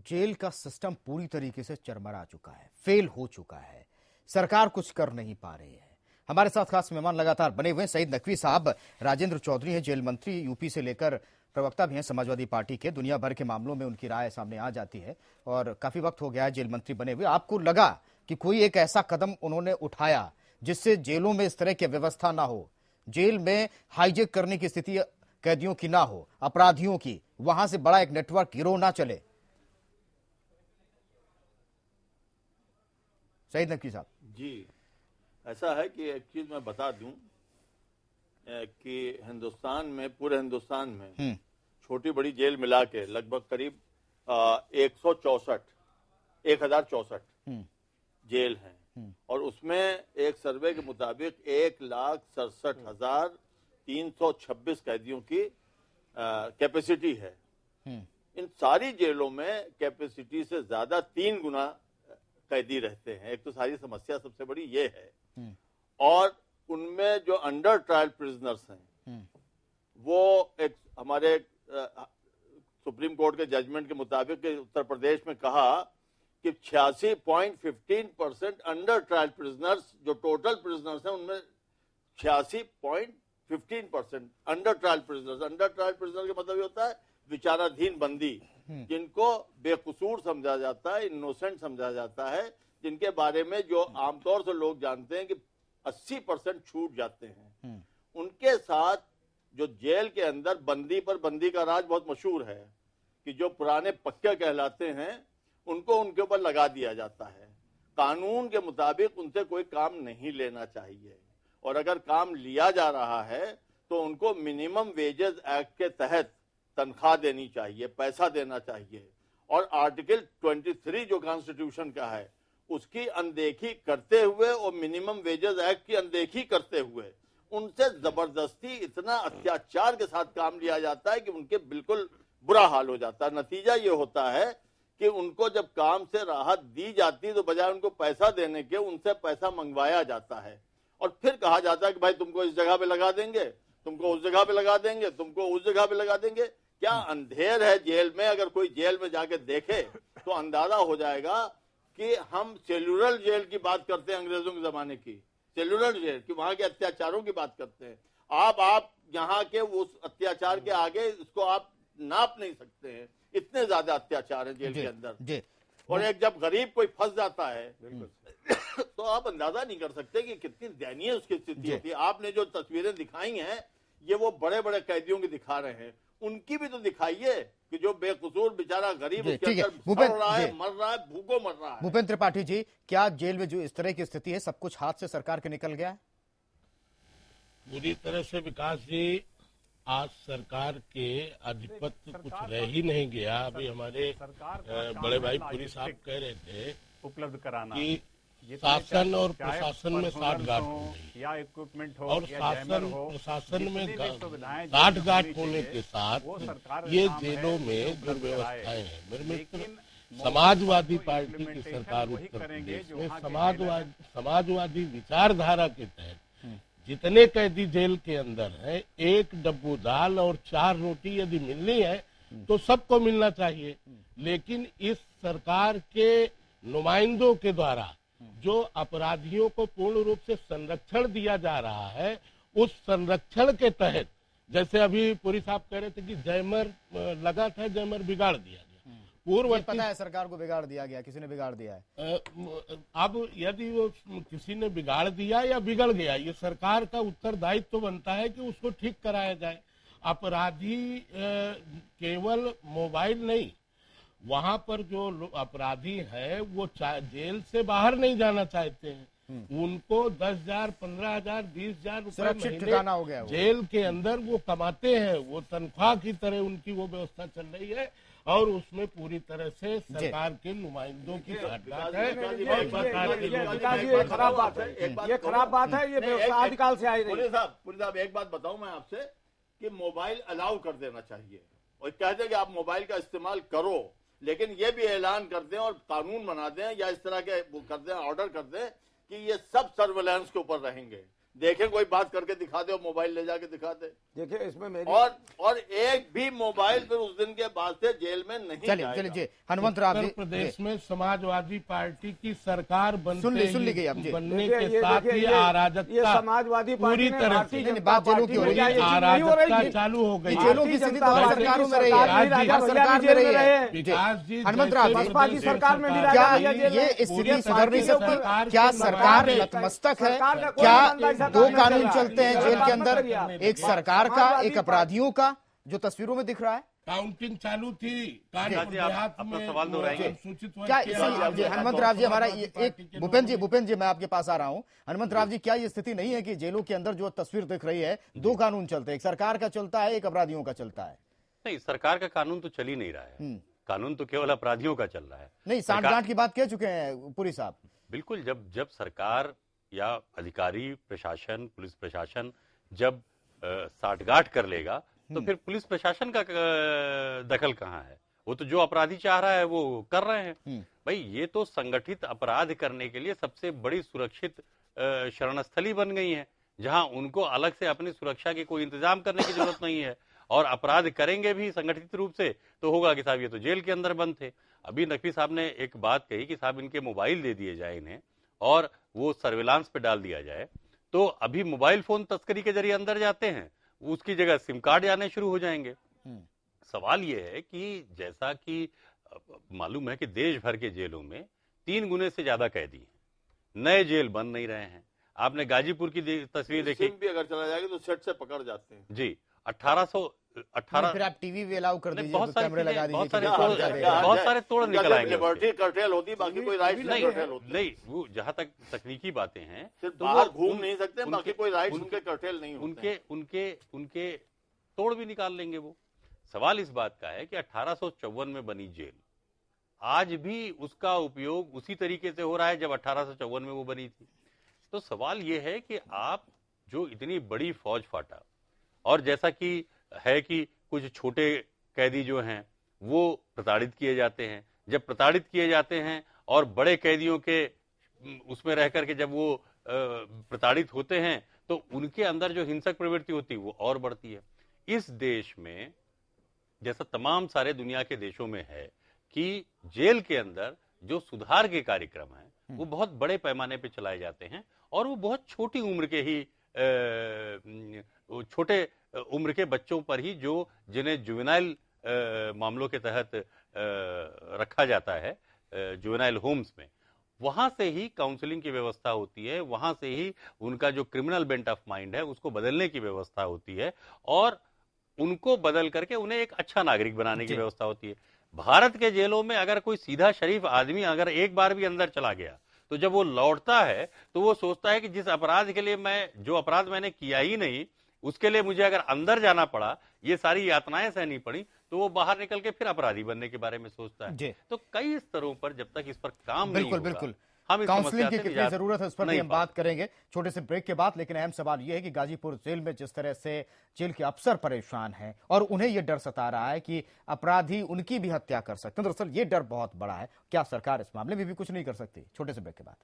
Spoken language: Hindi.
जेल का सिस्टम पूरी तरीके से चरमरा चुका है, फेल हो चुका है। सरकार कुछ कर नहीं पा रही है। हमारे साथ खास मेहमान लगातार बने हुए हैं। सईद नकवी साहब, राजेंद्र चौधरी हैं, जेल मंत्री यूपी से लेकर प्रवक्ता भी हैं समाजवादी पार्टी के। दुनिया भर के मामलों में उनकी राय सामने आ जाती है और काफी वक्त हो गया है जेल मंत्री बने हुए। आपको लगा कि कोई एक ऐसा कदम उन्होंने उठाया जिससे जेलों में इस तरह की व्यवस्था ना हो, जेल में हाईजेक करने की स्थिति कैदियों की ना हो, अपराधियों की, वहां से बड़ा एक नेटवर्क गिरोह ना चले? सईद नकवी साहब जी, ऐसा है कि एक चीज मैं बता दूं कि हिंदुस्तान में, पूरे हिंदुस्तान में छोटी बड़ी जेल मिला के लगभग करीब 1064 जेल हैं और उसमें एक सर्वे के मुताबिक 1,67,326 कैदियों की कैपेसिटी है। इन सारी जेलों में कैपेसिटी से ज्यादा 3 गुना कैदी रहते हैं। एक तो सारी समस्या सबसे बड़ी ये है। और उनमें जो अंडर ट्रायल प्रिजनर्स हैं वो एक हमारे सुप्रीम कोर्ट के जजमेंट के मुताबिक उत्तर प्रदेश में कहा कि 86.15% अंडर ट्रायल प्रिजनर्स, जो टोटल प्रिजनर्स हैं उनमें 86.15% under trial prisoners. Under trial prisoner का मतलब ये होता है विचाराधीन बंदी, जिनको बेकसूर समझा जाता है, इनोसेंट समझा जाता है, जिनके बारे में जो आमतौर से लोग जानते हैं कि 80% छूट जाते हैं। उनके साथ जो जेल के अंदर बंदी पर बंदी का राज बहुत मशहूर है कि जो पुराने पक्के कहलाते हैं उनको उनके ऊपर लगा दिया जाता है। कानून के मुताबिक उनसे कोई काम नहीं लेना चाहिए और अगर काम लिया जा रहा है तो उनको मिनिमम वेजेस एक्ट के तहत तनख्वाह देनी चाहिए, पैसा देना चाहिए। और आर्टिकल 23 जो कॉन्स्टिट्यूशन का है उसकी अनदेखी करते हुए और मिनिमम वेजेस एक्ट की अनदेखी करते हुए उनसे जबरदस्ती इतना अत्याचार के साथ काम लिया जाता है कि उनके बिल्कुल बुरा हाल हो जाता है। नतीजा ये होता है कि उनको जब काम से राहत दी जाती है तो बजाय उनको पैसा देने के उनसे पैसा मंगवाया जाता है और फिर कहा जाता है कि भाई तुमको इस जगह पे लगा देंगे, तुमको उस जगह पे लगा देंगे, तुमको उस जगह पे लगा देंगे। क्या अंधेर है जेल में? अगर कोई जेल में जाके देखे तो अंदाजा हो जाएगा कि हम सेल्यूलर जेल की बात करते हैं, अंग्रेजों के जमाने की सेल्यूलर जेल की, वहां के अत्याचारों की बात करते हैं। आप यहाँ के उस अत्याचार के आगे इसको आप नाप नहीं सकते हैं, इतने ज्यादा अत्याचार है जेल के अंदर। और एक जब गरीब कोई फंस जाता है तो आप अंदाजा नहीं कर सकते कि कितनी दयनीय उसकी स्थिति होती है। आपने जो तस्वीरें दिखाई हैं ये वो बड़े बड़े कैदियों की दिखा रहे हैं, उनकी भी तो दिखाइए कि जो बेकसूर बेचारा गरीब उसके अंदर मर रहा है, भूखों मर रहा है। भूपेंद्र त्रिपाठी जी, क्या जेल में जो इस तरह की स्थिति है सब कुछ हाथ से सरकार के निकल गया है? पूरी तरह से विकास जी, आज सरकार के आधिपत्य कुछ रह ही नहीं गया। अभी हमारे बड़े भाई पुरी साहब कह रहे थे उपलब्ध कराना कि शासन और प्रशासन में साठगांठ हो गई या इक्विपमेंट हो और शासन प्रशासन में साठगांठ होने के साथ ये जेलों में जो व्यवस्थाएं हैं, मेरे मित्र, समाजवादी पार्टी की सरकार उत्तर प्रदेश में समाजवादी विचारधारा के तहत जितने कैदी जेल के अंदर हैं, 1 डब्बू दाल और 4 रोटी यदि मिलनी है तो सबको मिलना चाहिए। लेकिन इस सरकार के नुमाइंदों के द्वारा जो अपराधियों को पूर्ण रूप से संरक्षण दिया जा रहा है, उस संरक्षण के तहत, जैसे अभी पुरी साहब कह रहे थे कि जयमर लगा था, जयमर बिगाड़ दिया गया। पूर्व पता है सरकार को बिगाड़ दिया गया, किसी ने बिगाड़ दिया है। अब यदि वो किसी ने बिगाड़ दिया या बिगड़ गया, ये सरकार का उत्तरदायित्व तो बनता है कि उसको ठीक कराया जाए। अपराधी केवल मोबाइल नहीं, वहां पर जो अपराधी है वो जेल से बाहर नहीं जाना चाहते हैं, उनको 10,000, 15,000, 20,000 रुपए ठिकाना हो गया जेल के अंदर वो कमाते हैं, वो तनख्वाह की तरह उनकी वो व्यवस्था चल रही है और उसमें पूरी तरह से सरकार के नुमाइंदों की साठगांठ है। ये खराब बात है, ये खराब बात है, ये व्यवस्था आदिकाल से आई रही है। पुरी साहब एक बात बताऊं मैं आपसे कि मोबाइल अलाउ कर देना चाहिए और कहते हैं कि आप मोबाइल का इस्तेमाल करो, लेकिन ये भी ऐलान कर दें और कानून बना दें या इस तरह के वो कर दें, ऑर्डर कर दें कि ये सब सर्वेलेंस के ऊपर रहेंगे। देखें, कोई बात करके दिखा दे, मोबाइल ले जाके दिखा दे। देखिए इसमें मेरी और एक भी मोबाइल फिर उस दिन के बाद से जेल में नहीं चलिए चलिए जी, हनुमंत राव जी, उत्तर प्रदेश में समाजवादी पार्टी की सरकार बनने के साथ ही ये अराजकता समाजवादी पूरी पार्टी ने तरह भारतीय से जनता बात जेलों की हो रही है, पार्टी में अराजकता ये चालू हो गई। जेलों की स्थिति तो हर सरकारों में रही है, हर सरकार में रही है। विकास जी, हनुमंत राव जी, बसपा की सरकार में भी क्या राजा जेल में- ये स्थिति सुधर नहीं सकती? सरकार क्या के सरकार नवाब नतमस्तक है? सरकार का कोई क्या बंदा ऐसा दो काम नहीं कानून करेगा। चलते हैं जेल के अंदर, एक सरकार का, समाजवादी एक अपराधियों का, जो तस्वीरों में दिख रहा है? काउंटिंग चालू थी जी, आप अपना सवाल दोहराएंगे? क्या हनुमंत राव जी, हमारा एक भूपेंद्र जी मैं आपके पास आ रहा हूं। हनुमंत राव जी, क्या ये स्थिति नहीं है कि जेलों के अंदर जो तस्वीर दिख रही है, दो कानून चलते हैं, एक सरकार का चलता है, एक अपराधियों का चलता है? नहीं, सरकार का कानून तो चल ही नहीं रहा है, कानून तो केवल अपराधियों का चल रहा है। नहीं, सांठ गांठ की बात कह चुके हैं पुरी साहब। बिल्कुल, जब सरकार या अधिकारी प्रशासन, पुलिस प्रशासन जब साठगांठ कर लेगा तो फिर पुलिस प्रशासन का दखल कहाँ है? वो तो जो अपराधी चाह रहा है वो कर रहे हैं। भाई, ये तो संगठित अपराध करने के लिए सबसे बड़ी सुरक्षित शरणस्थली बन गई है, जहां उनको अलग से अपनी सुरक्षा के कोई इंतजाम करने की जरूरत नहीं है। और अपराध करेंगे भी संगठित रूप से तो होगा कि साहब ये तो जेल के अंदर बंद थे। अभी नकवी साहब ने एक बात कही कि साहब इनके मोबाइल दे दिए जाए इन्हें और वो सर्विलांस पे डाल दिया जाए, तो अभी मोबाइल फोन तस्करी के जरिए अंदर जाते हैं, उसकी जगह सिम कार्ड आने शुरू हो जाएंगे। सवाल ये है कि जैसा कि मालूम है कि देश भर के जेलों में 3 गुने से ज्यादा कैदी हैं, नए जेल बन नहीं रहे हैं। आपने गाजीपुर की तस्वीर देखी, सिम भी अगर चला जाएगा तो सेट से पकड़ जाते हैं जी। 1818 फिर आप टीवी भी अलाउ कर दीजिए, बहुत सारे कैमरे लगा दीजिए, बहुत सारे तोड़ निकल आएंगे। लिबर्टी कर्टेल होती, बाकी कोई राइट नहीं कर्टेल होती। नहीं, वो जहां तक तकनीकी बातें हैं सिर्फ तो बाहर वो घूम नहीं सकते, बाकी कोई राइट उनके कर्टेल नहीं होते। उनके तोड़ भी निकाल लेंगे वो। सवाल इस बात का है कि 1854 में बनी जेल आज भी उसका उपयोग उसी तरीके से हो रहा है जब 1854 में वो बनी थी। तो सवाल ये है कि आप जो इतनी बड़ी फौज फाटा, और जैसा कि है कि कुछ छोटे कैदी जो हैं वो प्रताड़ित किए जाते हैं, जब प्रताड़ित किए जाते हैं और बड़े कैदियों के उसमें रह करके जब वो प्रताड़ित होते हैं तो उनके अंदर जो हिंसक प्रवृत्ति होती है वो और बढ़ती है। इस देश में जैसा तमाम सारे दुनिया के देशों में है कि जेल के अंदर जो सुधार के कार्यक्रम हैं वो बहुत बड़े पैमाने पे चलाए जाते हैं और वो बहुत छोटी उम्र के ही छोटे उम्र के बच्चों पर ही जो जिन्हें जुवेनाइल मामलों के तहत रखा जाता है जुवेनाइल होम्स में, वहां से ही काउंसलिंग की व्यवस्था होती है, वहां से ही उनका जो क्रिमिनल बेंट ऑफ माइंड है उसको बदलने की व्यवस्था होती है और उनको बदल करके उन्हें एक अच्छा नागरिक बनाने की व्यवस्था होती है। भारत के जेलों में अगर कोई सीधा शरीफ आदमी अगर एक बार भी अंदर चला गया तो जब वो लौटता है तो वो सोचता है कि जिस अपराध के लिए जो अपराध मैंने किया ही नहीं उसके लिए मुझे अगर अंदर जाना पड़ा, ये सारी यातनाएं सहनी पड़ी, तो वो बाहर निकल के फिर अपराधी बनने के बारे में सोचता है। तो कई स्तरों पर जब तक इस पर काम नहीं होगा, बिल्कुल हम इस काउंसलिंग की समस्या से कितनी जरूरत है उस पर भी हम नहीं बात करेंगे छोटे से ब्रेक के बाद। लेकिन अहम सवाल यह है कि गाजीपुर जेल में जिस तरह से जेल के अफसर परेशान हैं और उन्हें यह डर सता रहा है कि अपराधी उनकी भी हत्या कर सकते हैं, दरअसल ये डर बहुत बड़ा है। क्या सरकार इस मामले में भी कुछ नहीं कर सकती? छोटे से ब्रेक के बाद।